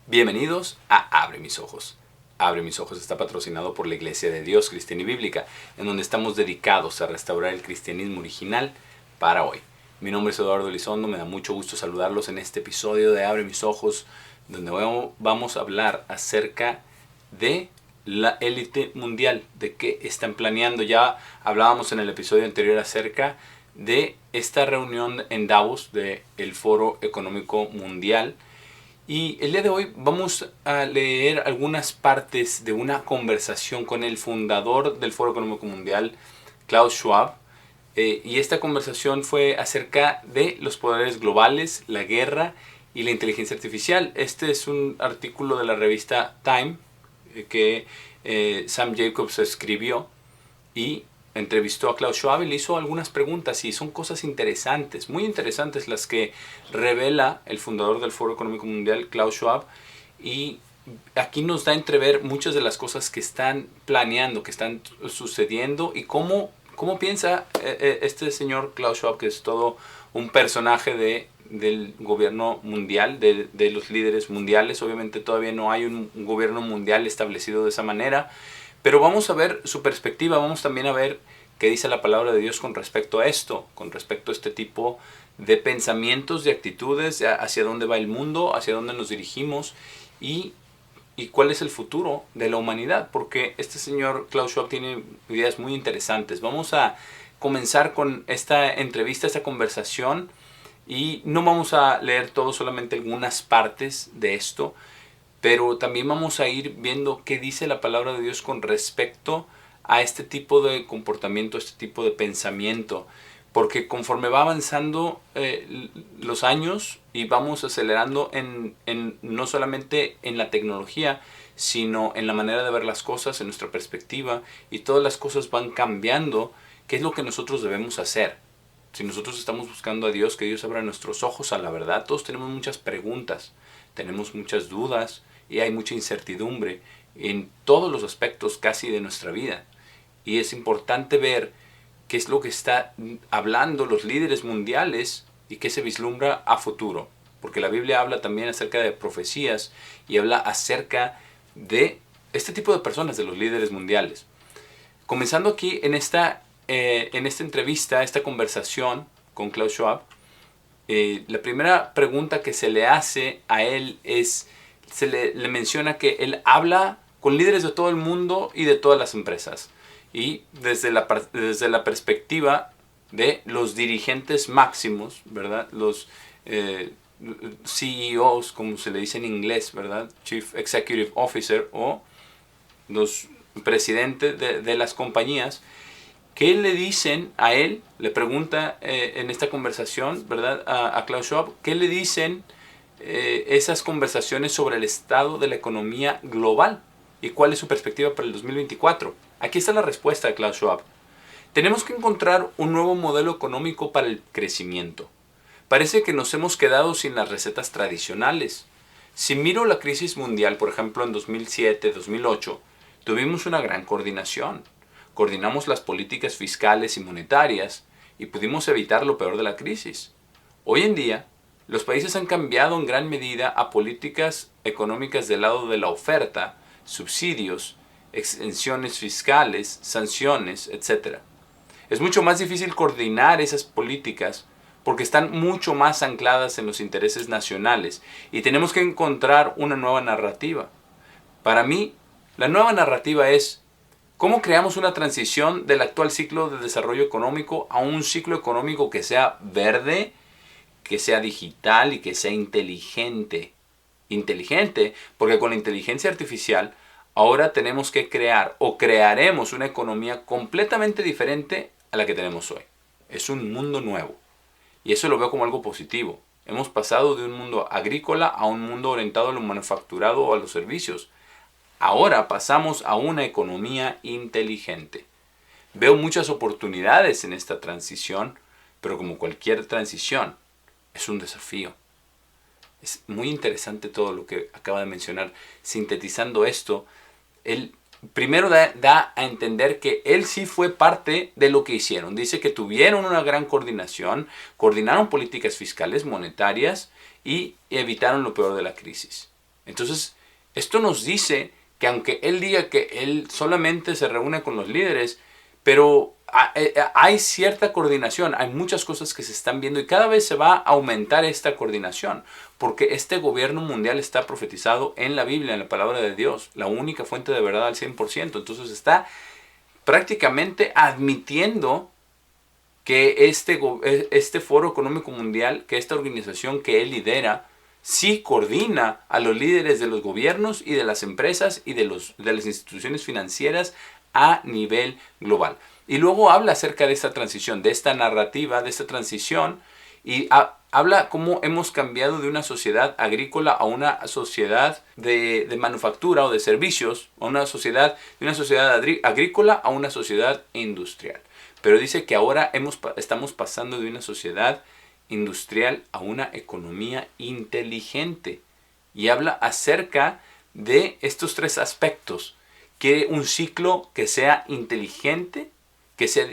Bienvenidos a Abre Mis Ojos. Abre Mis Ojos está patrocinado por la Iglesia de Dios Cristiana y Bíblica, en donde estamos dedicados a restaurar el cristianismo original para hoy. Mi nombre es Eduardo Elizondo, me da mucho gusto saludarlos en este episodio de Abre Mis Ojos, donde vamos a hablar acerca de la élite mundial, de qué están planeando. Ya hablábamos en el episodio anterior acerca de esta reunión en Davos del Foro Económico Mundial. Y el día de hoy vamos a leer algunas partes de una conversación con el fundador del Foro Económico Mundial, Klaus Schwab. Y esta conversación fue acerca de los poderes globales, la guerra y la inteligencia artificial. Este es un artículo de la revista Time que Sam Jacobs escribió y entrevistó a Klaus Schwab y le hizo algunas preguntas, y son cosas interesantes, muy interesantes, las que revela el fundador del Foro Económico Mundial, Klaus Schwab. Y aquí nos da a entrever muchas de las cosas que están planeando, que están sucediendo, y cómo piensa este señor Klaus Schwab, que es todo un personaje del gobierno mundial, de los líderes mundiales. Obviamente todavía no hay un gobierno mundial establecido de esa manera, pero vamos a ver su perspectiva, vamos también a ver qué dice la palabra de Dios con respecto a esto, con respecto a este tipo de pensamientos, de actitudes, hacia dónde va el mundo, hacia dónde nos dirigimos y cuál es el futuro de la humanidad, porque este señor Klaus Schwab tiene ideas muy interesantes. Vamos a comenzar con esta entrevista, esta conversación, y no vamos a leer todo, solamente algunas partes de esto, pero también vamos a ir viendo qué dice la palabra de Dios con respecto a este tipo de comportamiento, este tipo de pensamiento. Porque conforme va avanzando los años y vamos acelerando no solamente en la tecnología, sino en la manera de ver las cosas, en nuestra perspectiva, y todas las cosas van cambiando, ¿qué es lo que nosotros debemos hacer? Si nosotros estamos buscando a Dios, que Dios abra nuestros ojos a la verdad. Todos tenemos muchas preguntas, tenemos muchas dudas, y hay mucha incertidumbre en todos los aspectos casi de nuestra vida. Y es importante ver qué es lo que está hablando los líderes mundiales y qué se vislumbra a futuro. Porque la Biblia habla también acerca de profecías y habla acerca de este tipo de personas, de los líderes mundiales. Comenzando aquí en esta entrevista, esta conversación con Klaus Schwab, la primera pregunta que se le hace a él es, se le menciona que él habla con líderes de todo el mundo y de todas las empresas. Y desde la perspectiva de los dirigentes máximos, ¿verdad? Los CEOs, como se le dice en inglés, ¿verdad? Chief Executive Officer, o los presidentes de las compañías. ¿Qué le dicen a él? Le pregunta en esta conversación, ¿verdad? A Klaus Schwab, ¿qué le dicen esas conversaciones sobre el estado de la economía global? ¿Y cuál es su perspectiva para el 2024? Aquí está la respuesta de Klaus Schwab. Tenemos que encontrar un nuevo modelo económico para el crecimiento. Parece que nos hemos quedado sin las recetas tradicionales. Si miro la crisis mundial, por ejemplo, en 2007, 2008, tuvimos una gran coordinación. Coordinamos las políticas fiscales y monetarias y pudimos evitar lo peor de la crisis. Hoy en día, los países han cambiado en gran medida a políticas económicas del lado de la oferta, subsidios, exenciones fiscales, sanciones, etc. Es mucho más difícil coordinar esas políticas porque están mucho más ancladas en los intereses nacionales y tenemos que encontrar una nueva narrativa. Para mí, la nueva narrativa es ¿cómo creamos una transición del actual ciclo de desarrollo económico a un ciclo económico que sea verde, que sea digital y que sea inteligente? Inteligente, porque con la inteligencia artificial ahora tenemos que crear o crearemos una economía completamente diferente a la que tenemos hoy. Es un mundo nuevo y eso lo veo como algo positivo. Hemos pasado de un mundo agrícola a un mundo orientado a lo manufacturado o a los servicios. Ahora pasamos a una economía inteligente. Veo muchas oportunidades en esta transición, pero como cualquier transición, es un desafío. Es muy interesante todo lo que acaba de mencionar. Sintetizando esto, él primero da a entender que él sí fue parte de lo que hicieron. Dice que tuvieron una gran coordinación, coordinaron políticas fiscales, monetarias y evitaron lo peor de la crisis. Entonces, esto nos dice que aunque él diga que él solamente se reúne con los líderes, pero hay cierta coordinación, hay muchas cosas que se están viendo y cada vez se va a aumentar esta coordinación, porque este gobierno mundial está profetizado en la Biblia, en la palabra de Dios, la única fuente de verdad al 100%. Entonces está prácticamente admitiendo que este Foro Económico Mundial, que esta organización que él lidera, sí coordina a los líderes de los gobiernos y de las empresas y de las instituciones financieras a nivel global. Y luego habla acerca de esta transición, de esta narrativa, de esta transición, y habla cómo hemos cambiado de una sociedad agrícola a una sociedad de manufactura o de servicios, a de una sociedad agrícola a una sociedad industrial. Pero dice que ahora estamos pasando de una sociedad industrial a una economía inteligente. Y habla acerca de estos tres aspectos. Quiere un ciclo que sea inteligente, que sea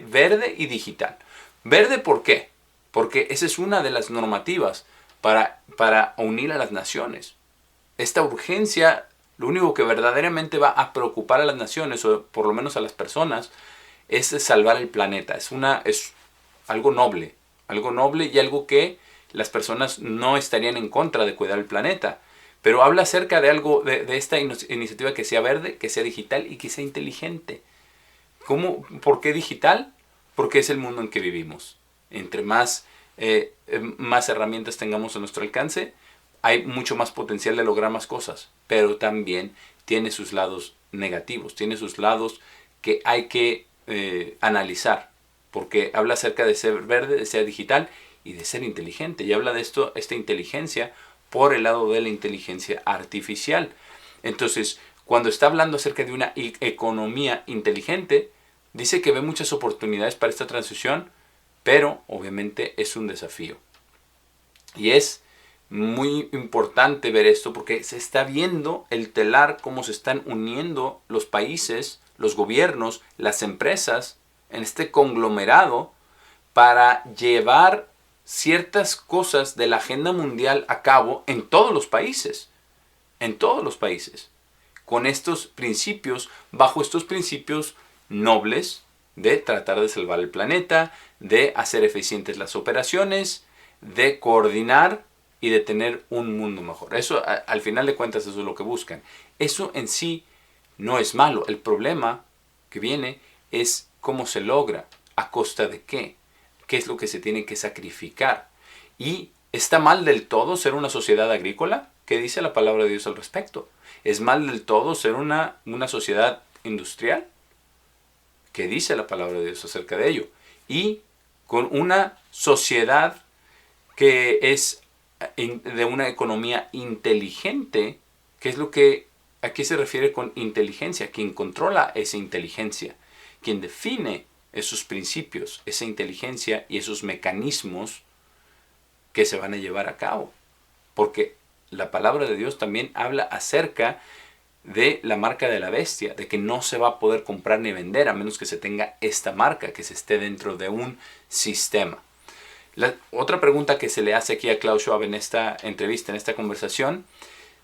verde y digital. ¿Verde por qué? Porque esa es una de las normativas para unir a las naciones. Esta urgencia, lo único que verdaderamente va a preocupar a las naciones, o por lo menos a las personas, es salvar el planeta. Es algo noble y algo que las personas no estarían en contra de cuidar el planeta. Pero habla acerca de algo, de esta iniciativa que sea verde, que sea digital y que sea inteligente. ¿Por qué digital? Porque es el mundo en que vivimos. Entre más herramientas tengamos a nuestro alcance, hay mucho más potencial de lograr más cosas. Pero también tiene sus lados negativos, tiene sus lados que hay que analizar. Porque habla acerca de ser verde, de ser digital y de ser inteligente. Y habla de esta inteligencia por el lado de la inteligencia artificial. Entonces, cuando está hablando acerca de una economía inteligente, dice que ve muchas oportunidades para esta transición, pero obviamente es un desafío. Y es muy importante ver esto porque se está viendo el telar, cómo se están uniendo los países, los gobiernos, las empresas en este conglomerado para llevar ciertas cosas de la agenda mundial a cabo en todos los países. En todos los países. Con estos principios, bajo estos principios nobles de tratar de salvar el planeta, de hacer eficientes las operaciones, de coordinar y de tener un mundo mejor. Eso, al final de cuentas, eso es lo que buscan. Eso en sí no es malo. El problema que viene es cómo se logra, a costa de qué es lo que se tiene que sacrificar. ¿Y está mal del todo ser una sociedad agrícola? ¿Qué dice la palabra de Dios al respecto? ¿Es mal del todo ser una sociedad industrial? ¿Qué dice la palabra de Dios acerca de ello? Y con una sociedad que es de una economía inteligente, ¿qué es lo que a qué se refiere con inteligencia? Quien controla esa inteligencia, quien define esos principios, esa inteligencia y esos mecanismos que se van a llevar a cabo. Porque la palabra de Dios también habla acerca de la marca de la bestia, de que no se va a poder comprar ni vender a menos que se tenga esta marca, que se esté dentro de un sistema. La otra pregunta que se le hace aquí a Klaus Schwab en esta entrevista, en esta conversación,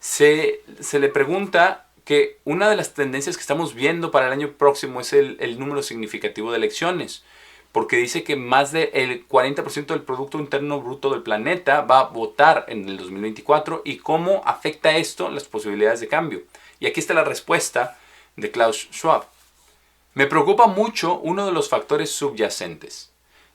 se le pregunta que una de las tendencias que estamos viendo para el año próximo es el número significativo de elecciones, porque dice que más del 40% del Producto Interno Bruto del planeta va a votar en el 2024 y cómo afecta esto las posibilidades de cambio. Y aquí está la respuesta de Klaus Schwab. Me preocupa mucho uno de los factores subyacentes.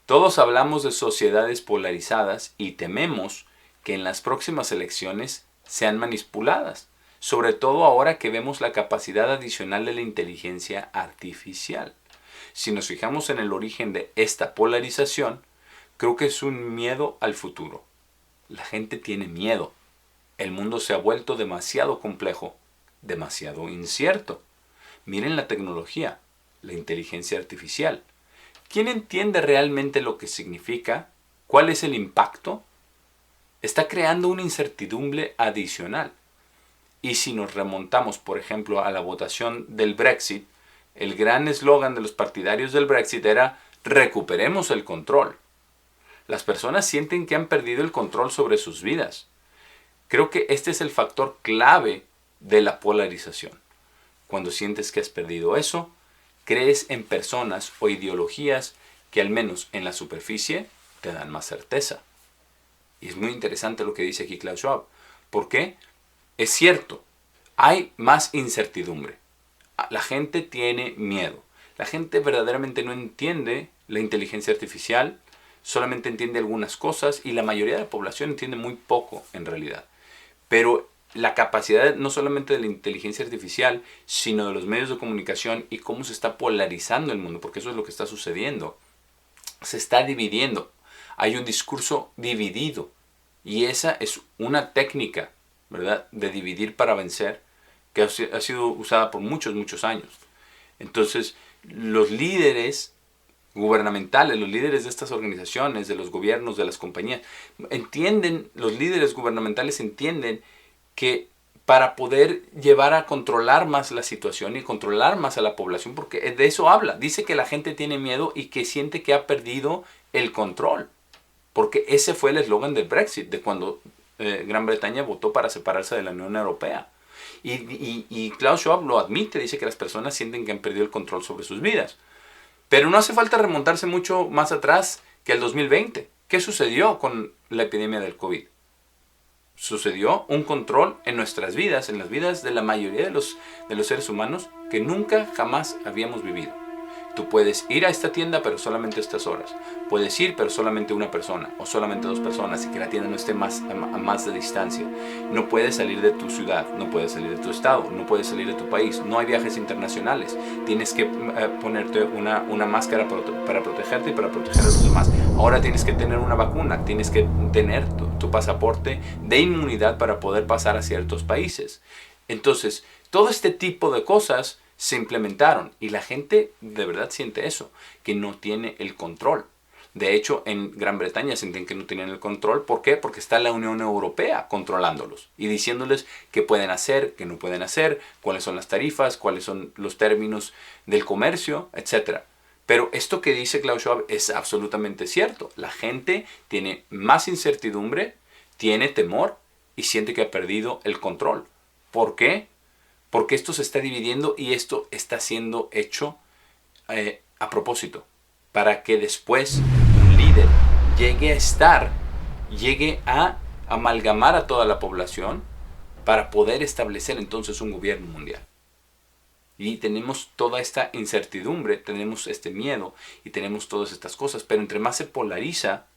Todos hablamos de sociedades polarizadas y tememos que en las próximas elecciones sean manipuladas, sobre todo ahora que vemos la capacidad adicional de la inteligencia artificial. Si nos fijamos en el origen de esta polarización, creo que es un miedo al futuro. La gente tiene miedo. El mundo se ha vuelto demasiado complejo, demasiado incierto. Miren la tecnología, la inteligencia artificial. ¿Quién entiende realmente lo que significa? ¿Cuál es el impacto? Está creando una incertidumbre adicional. Y si nos remontamos, por ejemplo, a la votación del Brexit, el gran eslogan de los partidarios del Brexit era recuperemos el control. Las personas sienten que han perdido el control sobre sus vidas. Creo que este es el factor clave de la polarización. Cuando sientes que has perdido eso, crees en personas o ideologías que al menos en la superficie te dan más certeza. Y es muy interesante lo que dice aquí Klaus Schwab. ¿Por qué? Es cierto, hay más incertidumbre. La gente tiene miedo. La gente verdaderamente no entiende la inteligencia artificial, solamente entiende algunas cosas y la mayoría de la población entiende muy poco en realidad. Pero la capacidad no solamente de la inteligencia artificial, sino de los medios de comunicación y cómo se está polarizando el mundo, porque eso es lo que está sucediendo. Se está dividiendo. Hay un discurso dividido. Y esa es una técnica, ¿verdad?, de dividir para vencer, que ha sido usada por muchos, muchos años. Entonces, los líderes gubernamentales, los líderes de estas organizaciones, de los gobiernos, de las compañías, los líderes gubernamentales entienden que para poder llevar a controlar más la situación y controlar más a la población, porque de eso habla, dice que la gente tiene miedo y que siente que ha perdido el control, porque ese fue el eslogan del Brexit, de cuando Gran Bretaña votó para separarse de la Unión Europea. Y Klaus Schwab lo admite, dice que las personas sienten que han perdido el control sobre sus vidas. Pero no hace falta remontarse mucho más atrás que el 2020. ¿Qué sucedió con la epidemia del COVID? Sucedió un control en nuestras vidas, en las vidas de la mayoría de los seres humanos que nunca jamás habíamos vivido. Tú puedes ir a esta tienda, pero solamente estas horas. Puedes ir, pero solamente una persona o solamente dos personas y que la tienda no esté a más de distancia. No puedes salir de tu ciudad, no puedes salir de tu estado, no puedes salir de tu país. No hay viajes internacionales. Tienes que ponerte una máscara para protegerte y para proteger a los demás. Ahora tienes que tener una vacuna, tienes que tener tu pasaporte de inmunidad para poder pasar a ciertos países. Entonces, todo este tipo de cosas se implementaron y la gente de verdad siente eso, que no tiene el control. De hecho, en Gran Bretaña sienten que no tienen el control. ¿Por qué? Porque está la Unión Europea controlándolos y diciéndoles qué pueden hacer, qué no pueden hacer, cuáles son las tarifas, cuáles son los términos del comercio, etc. Pero esto que dice Klaus Schwab es absolutamente cierto. La gente tiene más incertidumbre, tiene temor y siente que ha perdido el control. ¿Por qué? Porque esto se está dividiendo y esto está siendo hecho a propósito, para que después un líder llegue a amalgamar a toda la población para poder establecer entonces un gobierno mundial. Y tenemos toda esta incertidumbre, tenemos este miedo y tenemos todas estas cosas, pero entre más se polariza,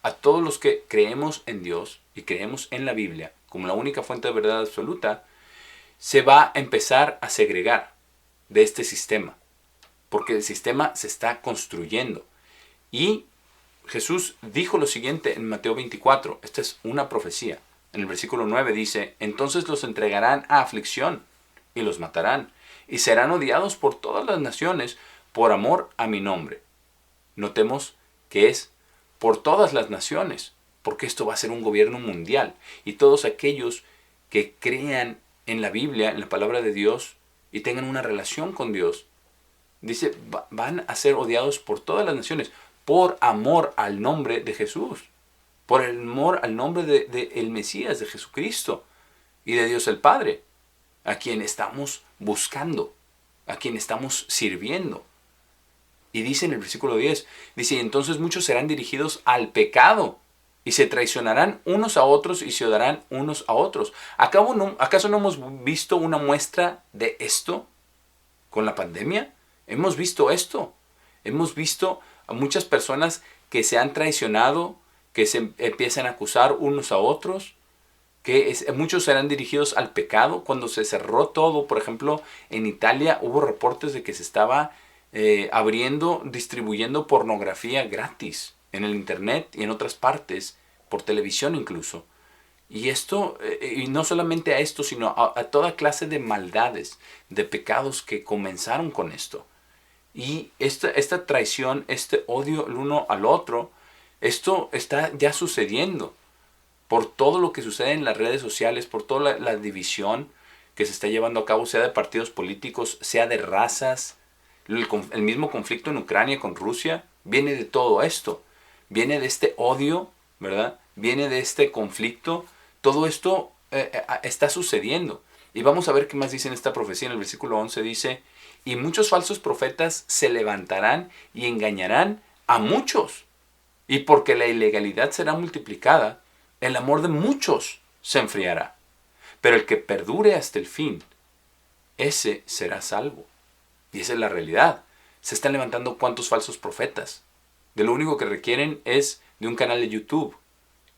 a todos los que creemos en Dios y creemos en la Biblia como la única fuente de verdad absoluta, se va a empezar a segregar de este sistema, porque el sistema se está construyendo. Y Jesús dijo lo siguiente en Mateo 24, esta es una profecía. En el versículo 9 dice, entonces los entregarán a aflicción y los matarán, y serán odiados por todas las naciones por amor a mi nombre. Notemos que es por todas las naciones, porque esto va a ser un gobierno mundial, y todos aquellos que crean en la Biblia, en la palabra de Dios, y tengan una relación con Dios, dice, van a ser odiados por todas las naciones, por amor al nombre de Jesús, por el amor al nombre de el Mesías, de Jesucristo, y de Dios el Padre, a quien estamos buscando, a quien estamos sirviendo. Y dice en el versículo 10, dice, entonces muchos serán dirigidos al pecado, y se traicionarán unos a otros y se odiarán unos a otros. ¿Acaso no hemos visto una muestra de esto con la pandemia? Hemos visto esto. Hemos visto a muchas personas que se han traicionado, que se empiezan a acusar unos a otros, muchos serán dirigidos al pecado. Cuando se cerró todo, por ejemplo, en Italia hubo reportes de que se estaba distribuyendo pornografía gratis en el internet y en otras partes, por televisión incluso. Y esto, y no solamente a esto, sino a toda clase de maldades, de pecados que comenzaron con esto. Y esta traición, este odio el uno al otro, esto está ya sucediendo por todo lo que sucede en las redes sociales, por toda la división que se está llevando a cabo, sea de partidos políticos, sea de razas. El mismo conflicto en Ucrania con Rusia viene de todo esto. Viene de este odio, ¿verdad? Viene de este conflicto. Todo esto está sucediendo. Y vamos a ver qué más dice en esta profecía. En el versículo 11 dice, y muchos falsos profetas se levantarán y engañarán a muchos. Y porque la ilegalidad será multiplicada, el amor de muchos se enfriará. Pero el que perdure hasta el fin, ese será salvo. Y esa es la realidad. Se están levantando cuantos falsos profetas. De lo único que requieren es de un canal de YouTube.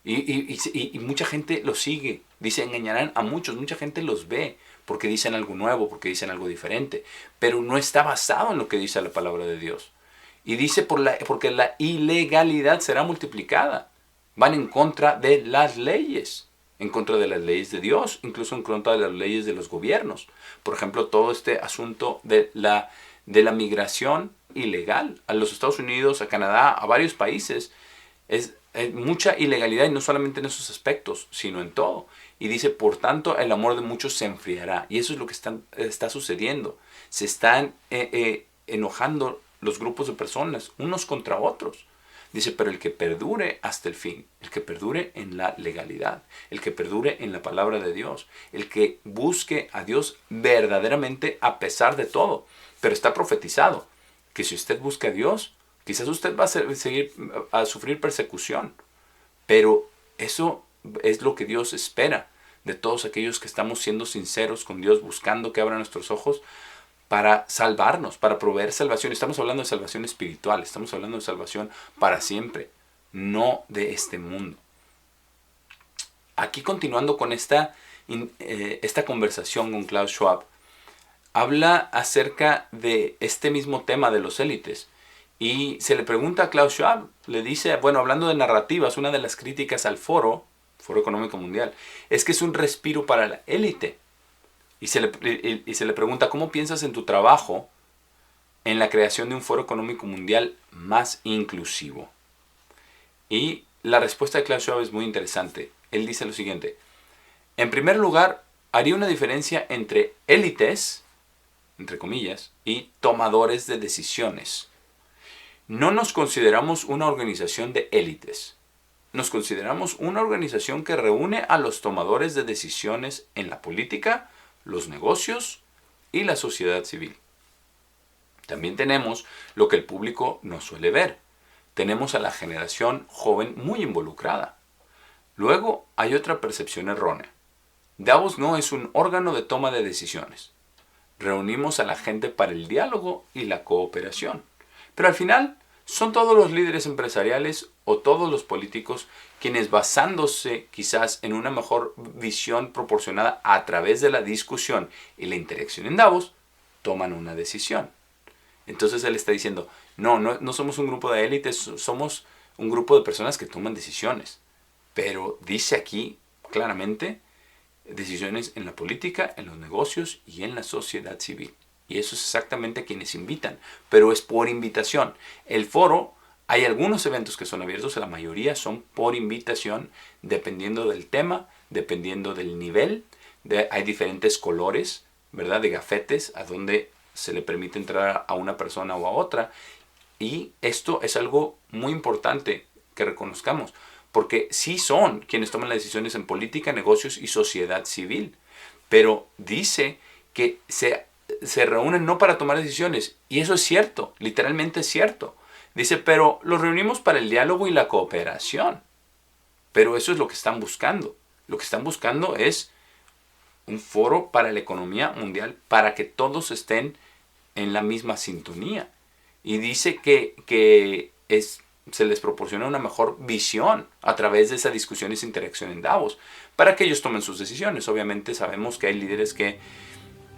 Y mucha gente los sigue. Dice, engañarán a muchos. Mucha gente los ve porque dicen algo nuevo, porque dicen algo diferente. Pero no está basado en lo que dice la palabra de Dios. Y dice, porque la ilegalidad será multiplicada. Van en contra de las leyes. En contra de las leyes de Dios. Incluso en contra de las leyes de los gobiernos. Por ejemplo, todo este asunto de la migración ilegal a los Estados Unidos, a Canadá, a varios países. Hay mucha ilegalidad, y no solamente en esos aspectos, sino en todo. Y dice, por tanto, el amor de muchos se enfriará. Y eso es lo que está sucediendo. Se están enojando los grupos de personas, unos contra otros. Dice, pero el que perdure hasta el fin, el que perdure en la legalidad, el que perdure en la palabra de Dios, el que busque a Dios verdaderamente a pesar de todo. Pero está profetizado que si usted busca a Dios, quizás usted va a sufrir persecución, pero eso es lo que Dios espera de todos aquellos que estamos siendo sinceros con Dios, buscando que abra nuestros ojos para salvarnos, para proveer salvación. Estamos hablando de salvación espiritual, estamos hablando de salvación para siempre, no de este mundo. Aquí continuando con esta conversación con Klaus Schwab, habla acerca de este mismo tema de los élites. Y se le pregunta a Klaus Schwab, le dice, bueno, hablando de narrativas, una de las críticas al Foro Económico Mundial, es que es un respiro para la élite. Y se le pregunta, ¿cómo piensas en tu trabajo en la creación de un Foro Económico Mundial más inclusivo? Y la respuesta de Klaus Schwab es muy interesante. Él dice lo siguiente, en primer lugar, haría una diferencia entre élites, entre comillas, y tomadores de decisiones. No nos consideramos una organización de élites. Nos consideramos una organización que reúne a los tomadores de decisiones en la política, los negocios y la sociedad civil. También tenemos lo que el público no suele ver. Tenemos a la generación joven muy involucrada. Luego hay otra percepción errónea. Davos no es un órgano de toma de decisiones. Reunimos a la gente para el diálogo y la cooperación. Pero al final son todos los líderes empresariales o todos los políticos quienes, basándose quizás en una mejor visión proporcionada a través de la discusión y la interacción en Davos, toman una decisión. Entonces él está diciendo, no somos un grupo de élites, somos un grupo de personas que toman decisiones. Pero dice aquí claramente decisiones en la política, en los negocios y en la sociedad civil. Y eso es exactamente a quienes invitan, pero es por invitación. El foro, hay algunos eventos que son abiertos, la mayoría son por invitación, dependiendo del tema, dependiendo del nivel. Hay diferentes colores, ¿verdad?, de gafetes a donde se le permite entrar a una persona o a otra. Y esto es algo muy importante que reconozcamos, porque sí son quienes toman las decisiones en política, negocios y sociedad civil. Pero dice que se reúnen no para tomar decisiones. Y eso es cierto, literalmente es cierto. Dice, pero los reunimos para el diálogo y la cooperación. Pero eso es lo que están buscando. Lo que están buscando es un foro para la economía mundial, para que todos estén en la misma sintonía. Y dice que se les proporciona una mejor visión a través de esa discusión y esa interacción en Davos, para que ellos tomen sus decisiones. Obviamente sabemos que hay líderes que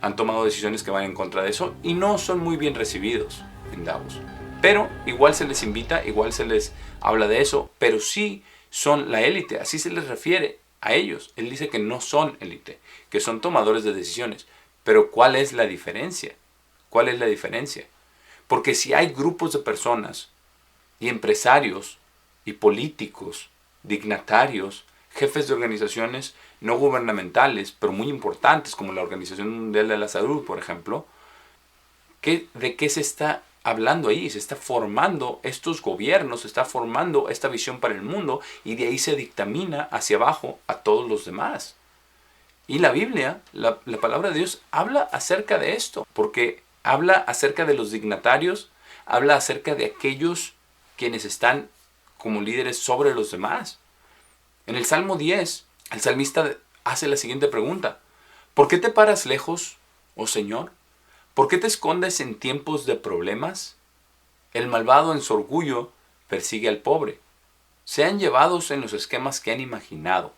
han tomado decisiones que van en contra de eso y no son muy bien recibidos en Davos. Pero igual se les invita, igual se les habla de eso, pero sí son la élite, así se les refiere a ellos. Él dice que no son élite, que son tomadores de decisiones. Pero ¿cuál es la diferencia? ¿Cuál es la diferencia? Porque si hay grupos de personas y empresarios y políticos, dignatarios, jefes de organizaciones no gubernamentales, pero muy importantes, como la Organización Mundial de la Salud, por ejemplo, ¿de qué se está hablando ahí? Se está formando estos gobiernos, se está formando esta visión para el mundo y de ahí se dictamina hacia abajo a todos los demás. Y la Biblia, la palabra de Dios, habla acerca de esto, porque habla acerca de los dignatarios, habla acerca de aquellos quienes están como líderes sobre los demás. En el Salmo 10, el salmista hace la siguiente pregunta: ¿por qué te paras lejos, oh Señor? ¿Por qué te escondes en tiempos de problemas? El malvado en su orgullo persigue al pobre. Sean llevados en los esquemas que han imaginado,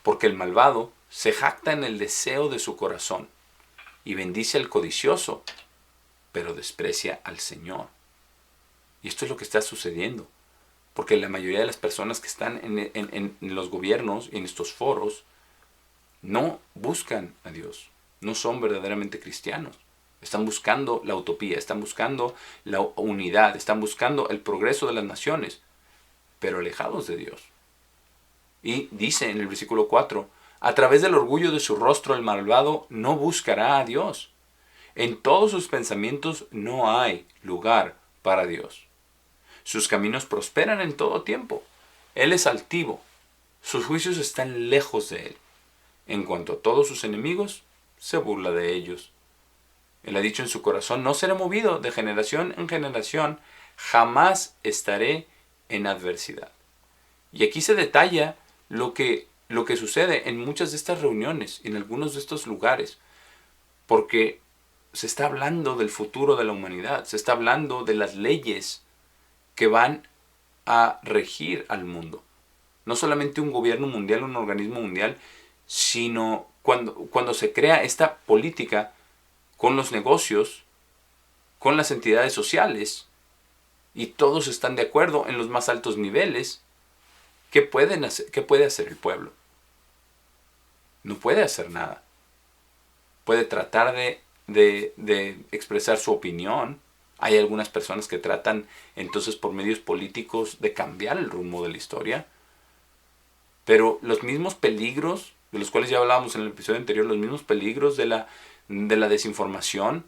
porque el malvado se jacta en el deseo de su corazón y bendice al codicioso, pero desprecia al Señor. Y esto es lo que está sucediendo, porque la mayoría de las personas que están en los gobiernos y en estos foros no buscan a Dios, no son verdaderamente cristianos. Están buscando la utopía, están buscando la unidad, están buscando el progreso de las naciones, pero alejados de Dios. Y dice en el versículo 4, a través del orgullo de su rostro el malvado no buscará a Dios. En todos sus pensamientos no hay lugar para Dios. Sus caminos prosperan en todo tiempo. Él es altivo. Sus juicios están lejos de él. En cuanto a todos sus enemigos, se burla de ellos. Él ha dicho en su corazón, no seré movido de generación en generación, jamás estaré en adversidad. Y aquí se detalla lo que sucede en muchas de estas reuniones, en algunos de estos lugares, porque se está hablando del futuro de la humanidad, se está hablando de las leyes que van a regir al mundo. No solamente un gobierno mundial, un organismo mundial, sino cuando se crea esta política con los negocios, con las entidades sociales, y todos están de acuerdo en los más altos niveles, ¿qué puede hacer el pueblo? No puede hacer nada. Puede tratar de expresar su opinión. Hay algunas personas que tratan entonces por medios políticos de cambiar el rumbo de la historia. Pero los mismos peligros, de los cuales ya hablábamos en el episodio anterior, los mismos peligros de la desinformación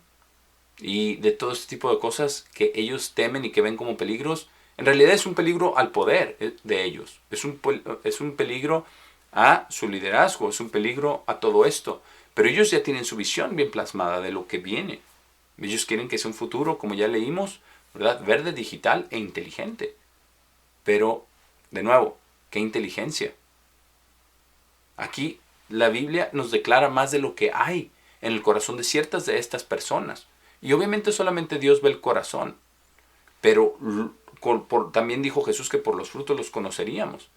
y de todo este tipo de cosas que ellos temen y que ven como peligros, en realidad es un peligro al poder de ellos. Es un peligro a su liderazgo, es un peligro a todo esto. Pero ellos ya tienen su visión bien plasmada de lo que viene. Ellos quieren que sea un futuro, como ya leímos, ¿verdad? Verde, digital e inteligente. Pero, de nuevo, ¿qué inteligencia? Aquí la Biblia nos declara más de lo que hay en el corazón de ciertas de estas personas. Y obviamente solamente Dios ve el corazón. Pero también dijo Jesús que por los frutos los conoceríamos.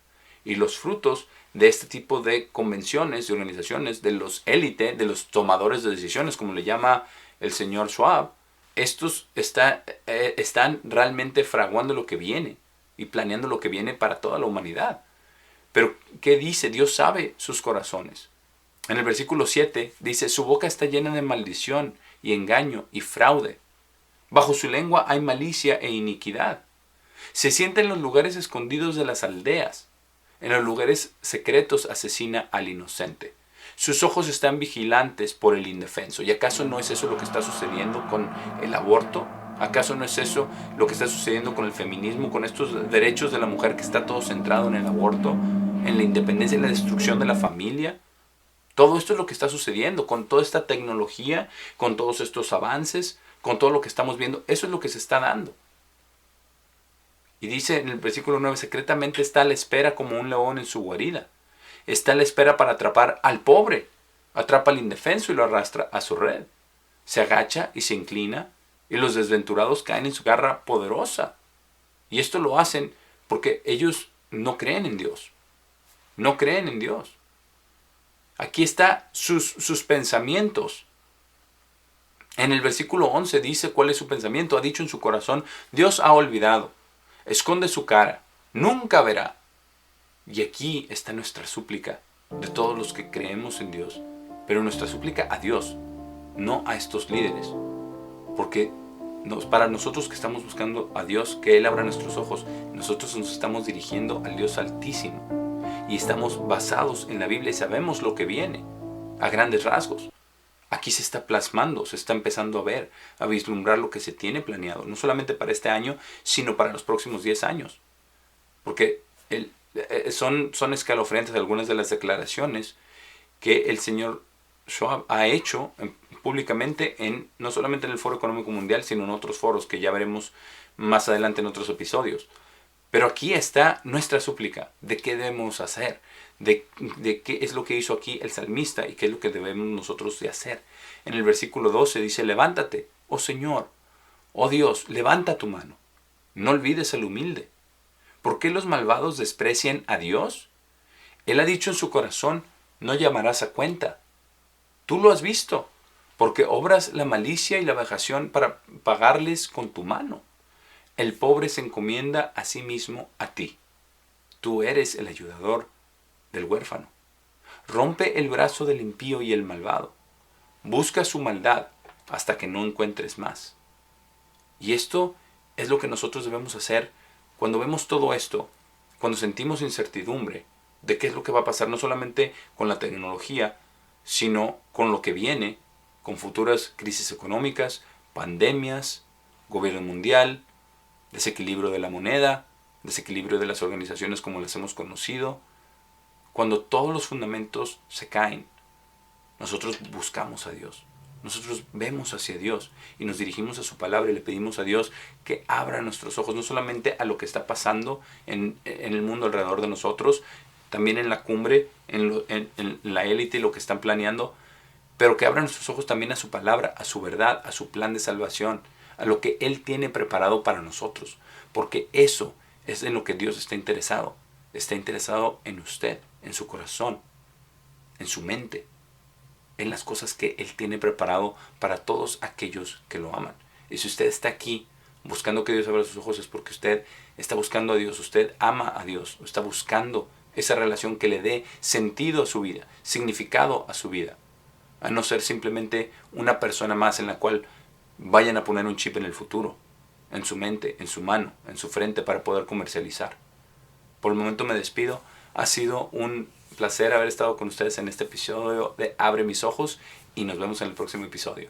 Y los frutos de este tipo de convenciones, de organizaciones, de los élite, de los tomadores de decisiones, como le llama el señor Schwab, estos están realmente fraguando lo que viene y planeando lo que viene para toda la humanidad. Pero, ¿qué dice? Dios sabe sus corazones. En el versículo 7 dice, su boca está llena de maldición y engaño y fraude. Bajo su lengua hay malicia e iniquidad. Se sienta en los lugares escondidos de las aldeas. En los lugares secretos asesina al inocente. Sus ojos están vigilantes por el indefenso. ¿Y acaso no es eso lo que está sucediendo con el aborto? ¿Acaso no es eso lo que está sucediendo con el feminismo, con estos derechos de la mujer que está todo centrado en el aborto, en la independencia y la destrucción de la familia? Todo esto es lo que está sucediendo con toda esta tecnología, con todos estos avances, con todo lo que estamos viendo. Eso es lo que se está dando. Y dice en el versículo 9, secretamente está a la espera como un león en su guarida. Está a la espera para atrapar al pobre. Atrapa al indefenso y lo arrastra a su red. Se agacha y se inclina y los desventurados caen en su garra poderosa. Y esto lo hacen porque ellos no creen en Dios. No creen en Dios. Aquí están sus pensamientos. En el versículo 11 dice cuál es su pensamiento. Ha dicho en su corazón, Dios ha olvidado. Esconde su cara, nunca verá. Y aquí está nuestra súplica de todos los que creemos en Dios. Pero nuestra súplica a Dios, no a estos líderes. Porque para nosotros que estamos buscando a Dios, que Él abra nuestros ojos, nosotros nos estamos dirigiendo al Dios Altísimo. Y estamos basados en la Biblia y sabemos lo que viene, a grandes rasgos. Aquí se está plasmando, se está empezando a ver, a vislumbrar lo que se tiene planeado, no solamente para este año, sino para los próximos 10 años. Porque son escalofriantes algunas de las declaraciones que el señor Schwab ha hecho públicamente, no solamente en el Foro Económico Mundial, sino en otros foros que ya veremos más adelante en otros episodios. Pero aquí está nuestra súplica de qué debemos hacer, de qué es lo que hizo aquí el salmista y qué es lo que debemos nosotros de hacer. En el versículo 12 dice: levántate, oh Señor, oh Dios, levanta tu mano, no olvides al humilde. ¿Por qué los malvados desprecian a Dios? Él ha dicho en su corazón: no llamarás a cuenta. Tú lo has visto, porque obras la malicia y la vejación para pagarles con tu mano. El pobre se encomienda a sí mismo a ti. Tú eres el ayudador del huérfano. Rompe el brazo del impío y el malvado. Busca su maldad hasta que no encuentres más. Y esto es lo que nosotros debemos hacer cuando vemos todo esto, cuando sentimos incertidumbre de qué es lo que va a pasar, no solamente con la tecnología, sino con lo que viene, con futuras crisis económicas, pandemias, gobierno mundial, desequilibrio de la moneda, desequilibrio de las organizaciones como las hemos conocido. Cuando todos los fundamentos se caen, nosotros buscamos a Dios. Nosotros vemos hacia Dios y nos dirigimos a su palabra y le pedimos a Dios que abra nuestros ojos, no solamente a lo que está pasando en el mundo alrededor de nosotros, también en la cumbre, en la élite y lo que están planeando, pero que abra nuestros ojos también a su palabra, a su verdad, a su plan de salvación, a lo que Él tiene preparado para nosotros. Porque eso es en lo que Dios está interesado. Está interesado en usted, en su corazón, en su mente, en las cosas que Él tiene preparado para todos aquellos que lo aman. Y si usted está aquí buscando que Dios abra sus ojos, es porque usted está buscando a Dios, usted ama a Dios, está buscando esa relación que le dé sentido a su vida, significado a su vida, a no ser simplemente una persona más en la cual vayan a poner un chip en el futuro, en su mente, en su mano, en su frente para poder comercializar. Por el momento me despido. Ha sido un placer haber estado con ustedes en este episodio de Abre mis ojos y nos vemos en el próximo episodio.